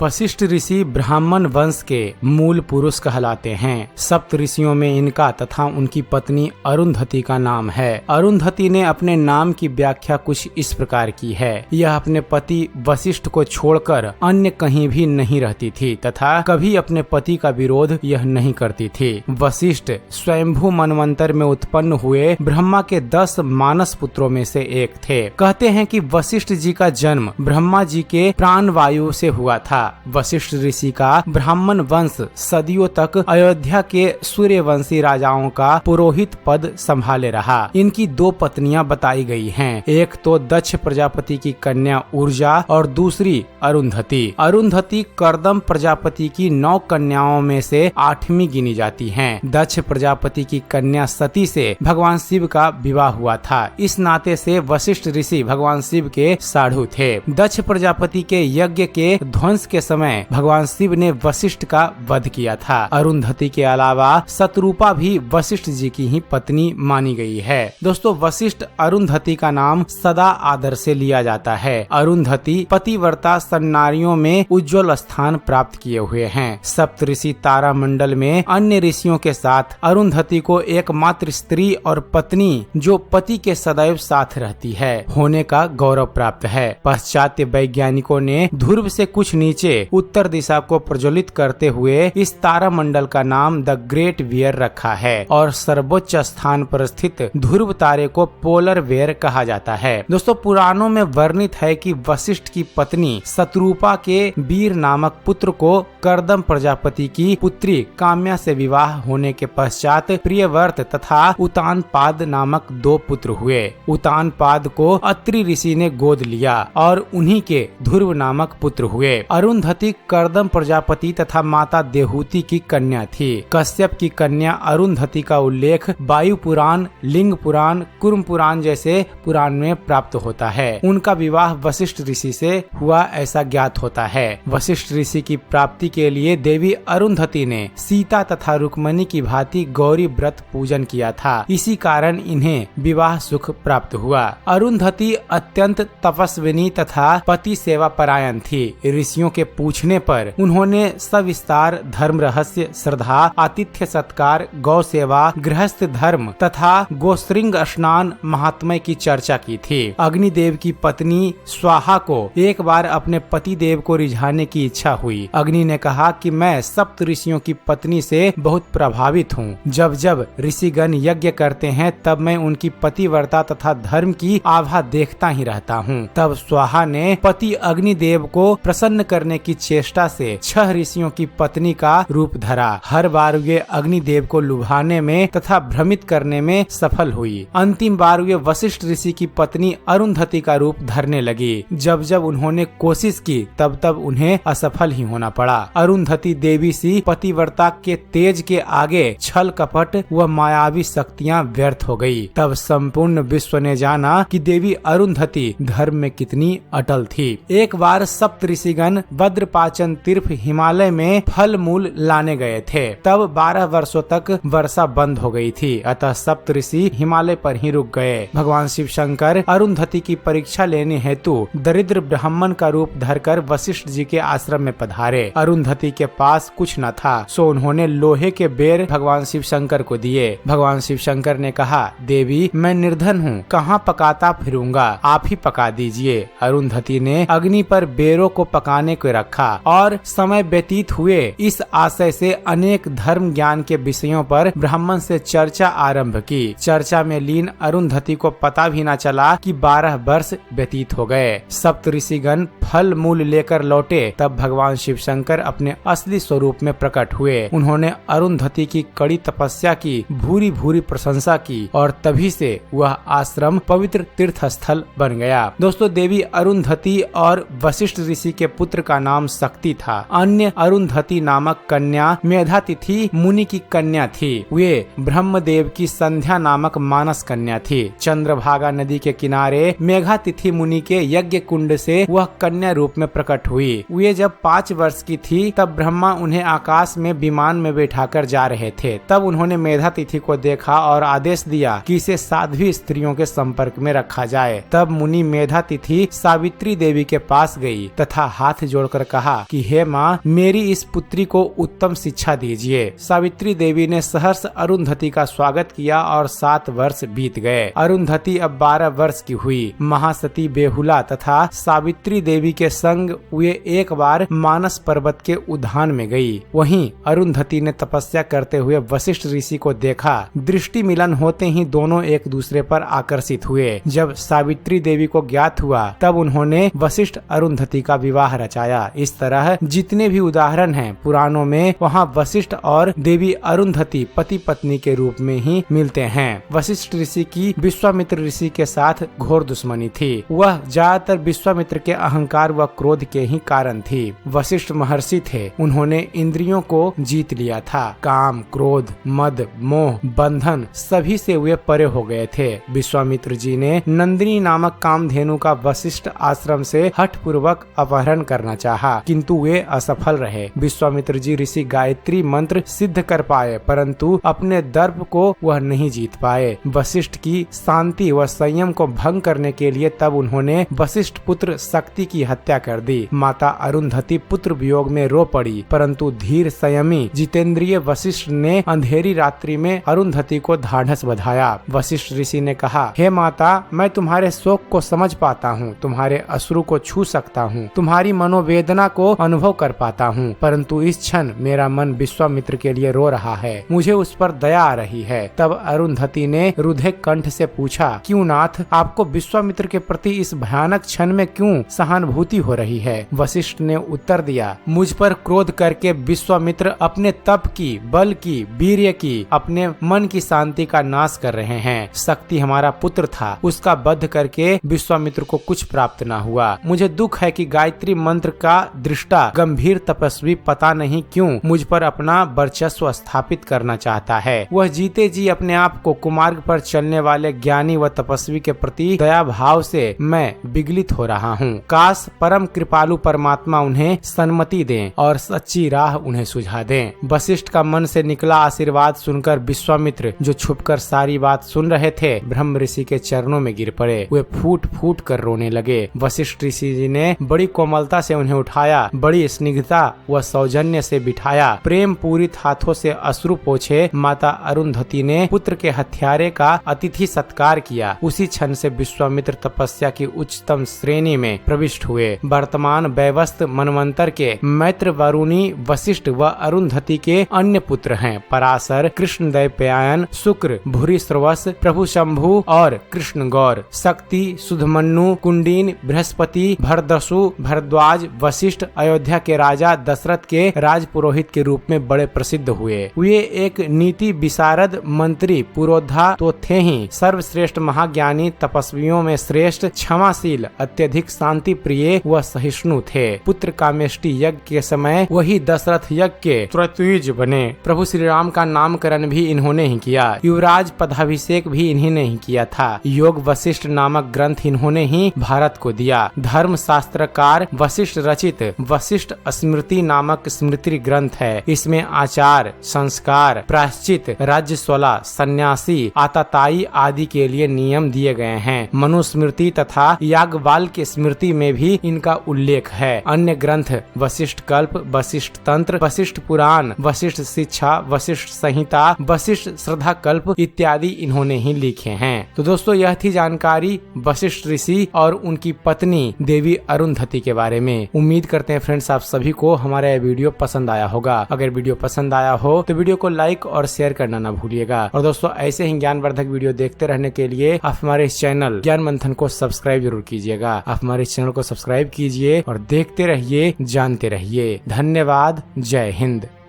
वशिष्ठ ऋषि ब्राह्मण वंश के मूल पुरुष कहलाते हैं। सप्त ऋषियों में इनका तथा उनकी पत्नी अरुंधति का नाम है। अरुंधति ने अपने नाम की व्याख्या कुछ इस प्रकार की है। यह अपने पति वशिष्ठ को छोड़कर अन्य कहीं भी नहीं रहती थी तथा कभी अपने पति का विरोध यह नहीं करती थी। वशिष्ठ स्वयंभू मनवंतर में उत्पन्न हुए ब्रह्मा के 10 मानस पुत्रों में से एक थे। कहते हैं कि वशिष्ठ जी का जन्म ब्रह्मा जी के प्राण वायु से हुआ था। वशिष्ठ ऋषि का ब्राह्मण वंश सदियों तक अयोध्या के सूर्यवंशी राजाओं का पुरोहित पद संभाले रहा। इनकी 2 पत्नियां बताई गई हैं। एक तो दक्ष प्रजापति की कन्या ऊर्जा और दूसरी अरुंधति। अरुंधति कर्दम प्रजापति की 9 कन्याओं में से 8वीं गिनी जाती हैं। दक्ष प्रजापति की कन्या सती से भगवान शिव का विवाह हुआ था। इस नाते से वशिष्ठ ऋषि भगवान शिव के साढ़ू थे। दक्ष प्रजापति के यज्ञ के ध्वंस के समय भगवान शिव ने वशिष्ठ का वध किया था। अरुंधति के अलावा शतरूपा भी वशिष्ठ जी की ही पत्नी मानी गई है। दोस्तों, वशिष्ठ अरुंधति का नाम सदा आदर से लिया जाता है। अरुंधति पतिव्रता सन्नारियों में उज्जवल स्थान प्राप्त किए हुए हैं। सप्त ऋषि तारा मंडल में अन्य ऋषियों के साथ अरुंधति को एकमात्र स्त्री और पत्नी जो पति के सदैव साथ रहती है होने का गौरव प्राप्त है। पाश्चात्य वैज्ञानिकों ने ध्रुव से कुछ नीचे उत्तर दिशा को प्रज्वलित करते हुए इस तारा मंडल का नाम द ग्रेट वियर रखा है और सर्वोच्च स्थान पर स्थित ध्रुव तारे को पोलर वियर कहा जाता है। दोस्तों, पुराणों में वर्णित है कि वशिष्ठ की पत्नी शतरूपा के वीर नामक पुत्र को कर्दम प्रजापति की पुत्री काम्या से विवाह होने के पश्चात प्रियव्रत तथा उतानपाद नामक 2 पुत्र हुए। उतानपाद को अत्रि ऋषि ने गोद लिया और उन्हीं के ध्रुव नामक पुत्र हुए। अरुंधति कर्दम प्रजापति तथा माता देहूति की कन्या थी। कश्यप की कन्या अरुंधति का उल्लेख वायु पुराण, लिंग पुराण, कुर्म पुराण जैसे पुराण में प्राप्त होता है। उनका विवाह वशिष्ठ ऋषि से हुआ ऐसा ज्ञात होता है। वशिष्ठ ऋषि की प्राप्ति के लिए देवी अरुंधति ने सीता तथा रुक्मणी की भांति गौरी व्रत पूजन किया था। इसी कारण इन्हें विवाह सुख प्राप्त हुआ। अरुंधति अत्यंत तपस्विनी तथा पति सेवा परायण थी। ऋषियों के पूछने पर उन्होंने सविस्तार धर्म रहस्य, श्रद्धा, आतिथ्य सत्कार, गौ सेवा, गृहस्थ धर्म तथा गोश्रृंग स्नान महात्म्य की चर्चा की थी। अग्निदेव की पत्नी स्वाहा को एक बार अपने पति देव को रिझाने की इच्छा हुई। अग्नि ने कहा कि मैं सप्त ऋषियों की पत्नी से बहुत प्रभावित हूँ। जब जब ऋषिगण यज्ञ करते हैं तब मैं उनकी पतिव्रता तथा धर्म की आभा देखता ही रहता हूँ। तब स्वाहा ने पति अग्निदेव को प्रसन्न करने की चेष्टा से 6 ऋषियों की पत्नी का रूप धरा। हर बार वे अग्निदेव को लुभाने में तथा भ्रमित करने में सफल हुई। अंतिम बार वे वशिष्ठ ऋषि की पत्नी अरुंधति का रूप धरने लगी। जब जब उन्होंने कोशिश की तब तब उन्हें असफल ही होना पड़ा। अरुंधति देवी सी पतिव्रता के तेज के आगे छल कपट व मायावी शक्तियाँ व्यर्थ हो गयी। तब संपूर्ण विश्व ने जाना कि देवी अरुंधति धर्म में कितनी अटल थी। एक बार सप्त ऋषिगण भद्रपाचन तीर्थ हिमालय में फल मूल लाने गए थे। तब 12 वर्षों तक वर्षा बंद हो गई थी, अतः सप्त ऋषि हिमालय पर ही रुक गए। भगवान शिव शंकर अरुंधति की परीक्षा लेने हेतु दरिद्र ब्राह्मण का रूप धरकर वशिष्ठ जी के आश्रम में पधारे। अरुंधति के पास कुछ न था, सो उन्होंने लोहे के बेर भगवान शिव शंकर को दिए। भगवान शिव शंकर ने कहा, देवी मैं निर्धन हूँ, कहाँ पकाता फिरूंगा, आप ही पका दीजिए। अरुंधति ने अग्नि पर बेरों को पकाने को रखा और समय व्यतीत हुए। इस आशय से अनेक धर्म ज्ञान के विषयों पर ब्राह्मण से चर्चा आरंभ की। चर्चा में लीन अरुंधति को पता भी न चला कि 12 वर्ष व्यतीत हो गए। सप्त ऋषिगण फल मूल लेकर लौटे। तब भगवान शिव शंकर अपने असली स्वरूप में प्रकट हुए। उन्होंने अरुंधति की कड़ी तपस्या की भूरी भूरी प्रशंसा की और तभी से वह आश्रम पवित्र तीर्थ स्थल बन गया। दोस्तों, देवी अरुंधति और वशिष्ठ ऋषि के पुत्र का नाम शक्ति था। अन्य अरुंधति नामक कन्या मेधातिथि मुनि की कन्या थी। वे ब्रह्मदेव की संध्या नामक मानस कन्या थी। चंद्रभागा नदी के किनारे मेघातिथि मुनि के यज्ञ कुंड से वह कन्या रूप में प्रकट हुई। वे जब 5 वर्ष की थी तब ब्रह्मा उन्हें आकाश में विमान में बैठाकर जा रहे थे। तब उन्होंने मेधातिथि को देखा और आदेश दिया कि इसे साध्वी स्त्रियों के संपर्क में रखा जाए। तब मुनि मेधातिथि सावित्री देवी के पास गई तथा हाथ जोड़कर कहा कि हे माँ, मेरी इस पुत्री को उत्तम शिक्षा दीजिए। सावित्री देवी ने सहर्ष अरुंधति का स्वागत किया और 7 वर्ष बीत गए। अरुंधति अब 12 वर्ष की हुई। महासती बेहुला तथा सावित्री देवी के संग वे एक बार मानस पर्वत के उद्यान में गई। वहीं अरुंधति ने तपस्या करते हुए वशिष्ठ ऋषि को देखा। दृष्टि मिलन होते ही दोनों एक दूसरे पर आकर्षित हुए। जब सावित्री देवी को ज्ञात हुआ तब उन्होंने वशिष्ठ अरुंधति का विवाह रचाया। इस तरह जितने भी उदाहरण हैं पुराणों में, वहाँ वशिष्ठ और देवी अरुंधति पति पत्नी के रूप में ही मिलते हैं। वशिष्ठ ऋषि की विश्वामित्र ऋषि के साथ घोर दुश्मनी थी। वह ज्यादातर विश्वामित्र के अहंकार व क्रोध के ही कारण थी। वशिष्ठ महर्षि थे, उन्होंने इंद्रियों को जीत लिया था। काम, क्रोध, मद, मोह, बंधन सभी से वे परे हो गए थे। विश्वामित्र जी ने नंदिनी नामक कामधेनु का वशिष्ठ आश्रम से हठ पूर्वक अपहरण करना चाहा, किंतु वे असफल रहे। विश्वामित्र जी ऋषि गायत्री मंत्र सिद्ध कर पाए, परंतु अपने दर्प को वह नहीं जीत पाए। वशिष्ठ की शांति व संयम को भंग करने के लिए तब उन्होंने वशिष्ठ पुत्र शक्ति की हत्या कर दी। माता अरुंधति पुत्र वियोग में रो पड़ी, परंतु धीर संयमी जितेंद्रिय वशिष्ठ ने अंधेरी रात्रि में अरुंधति को ढाढ़स बंधाया। वशिष्ठ ऋषि ने कहा, हे माता, मैं तुम्हारे शोक को समझ पाता हूँ, तुम्हारे अश्रु को छू सकता हूँ, तुम्हारी मनोवेदना को अनुभव कर पाता हूँ, परंतु इस क्षण मेरा मन विश्वामित्र के लिए रो रहा है। मुझे उस पर दया आ रही है। तब अरुंधति ने रुधिर कंठ से पूछा, क्यों नाथ, आपको विश्वामित्र के प्रति इस भयानक क्षण में क्यों सहानुभूति हो रही है? वशिष्ठ ने उत्तर दिया, मुझ पर क्रोध करके विश्वामित्र अपने तप की, बल की, वीर्य की, अपने मन की शांति का नाश कर रहे हैं। शक्ति हमारा पुत्र था, उसका वध करके विश्वामित्र को कुछ प्राप्त न हुआ। मुझे दुख है कि गायत्री मंत्र का दृष्टा गंभीर तपस्वी पता नहीं क्यों मुझ पर अपना वर्चस्व स्थापित करना चाहता है। वह जीते जी अपने आप को कुमार्ग पर चलने वाले ज्ञानी व तपस्वी के प्रति दया भाव से मैं विगलित हो रहा हूँ। काश परम कृपालु परमात्मा उन्हें सन्मति दें और सच्ची राह उन्हें सुझा दें। वशिष्ठ का मन से निकला आशीर्वाद सुनकर विश्वामित्र, जो छुपकर सारी बात सुन रहे थे, ब्रह्म ऋषि के चरणों में गिर पड़े। वे फूट फूट कर रोने लगे। वशिष्ठ ऋषि जी ने बड़ी कोमलता से उन्हें उठाया, बड़ी स्निग्धता व सौजन्य से बिठाया, प्रेम पूरित हाथों से अश्रु पोंछे माता अरुंधति ने पुत्र के हत्यारे का अतिथि सत्कार किया। उसी क्षण से विश्वामित्र तपस्या की उच्चतम श्रेणी में प्रविष्ट हुए। वर्तमान वैवस्त मनवंतर के मैत्र, वरुणी, वशिष्ठ व अरुंधति के अन्य पुत्र हैं। पराशर, कृष्ण दैवयायन, शुक्र, भूरिश्रवस, प्रभु शंभु और कृष्ण गौर, शक्ति, सुधमन्नु, कुंडीन, बृहस्पति, भरदसु, भरद्वाज, वशिष्ठ अयोध्या के राजा दशरथ के राज पुरोहित के रूप में बड़े प्रसिद्ध हुए। वे एक नीति विशारद मंत्री पुरोधा तो थे ही, सर्वश्रेष्ठ महाज्ञानी, तपस्वियों में श्रेष्ठ, क्षमाशील, अत्यधिक शांति प्रिय व सहिष्णु थे। पुत्र कामेष्टि यज्ञ के समय वही दशरथ यज्ञ के त्रैतुज बने। प्रभु श्री राम का नामकरण भी इन्होंने ही किया। युवराज पदाभिषेक भी इन्हीं ने ही किया था। योग वशिष्ठ नामक ग्रंथ इन्होंने ही भारत को दिया। धर्म शास्त्रकार वशिष्ठ रचित वशिष्ठ स्मृति नामक स्मृति ग्रंथ है। इसमें आचार, संस्कार, प्रायश्चित, राज्यशोला, सन्यासी, आताताई आदि के लिए नियम दिए गए हैं। मनुस्मृति तथा याज्ञवल्क्य की स्मृति में भी इनका उल्लेख है। अन्य ग्रंथ वशिष्ठ कल्प, वशिष्ठ तंत्र, वशिष्ठ पुराण, वशिष्ठ शिक्षा, वशिष्ठ संहिता, वशिष्ठ श्रद्धा कल्प इत्यादि इन्होंने ही लिखे हैं। तो दोस्तों, यह थी जानकारी वशिष्ठ ऋषि और उनकी पत्नी देवी अरुंधति के बारे में। उम्मीद करते हैं फ्रेंड्स आप सभी को हमारा यह वीडियो पसंद आया होगा। अगर वीडियो पसंद आया हो तो वीडियो को लाइक और शेयर करना ना भूलिएगा। और दोस्तों, ऐसे ही ज्ञानवर्धक वीडियो देखते रहने के लिए आप हमारे इस चैनल ज्ञान मंथन को सब्सक्राइब जरूर कीजिएगा। आप हमारे इस चैनल को सब्सक्राइब कीजिए और देखते रहिए, जानते रहिए। धन्यवाद। जय हिंद।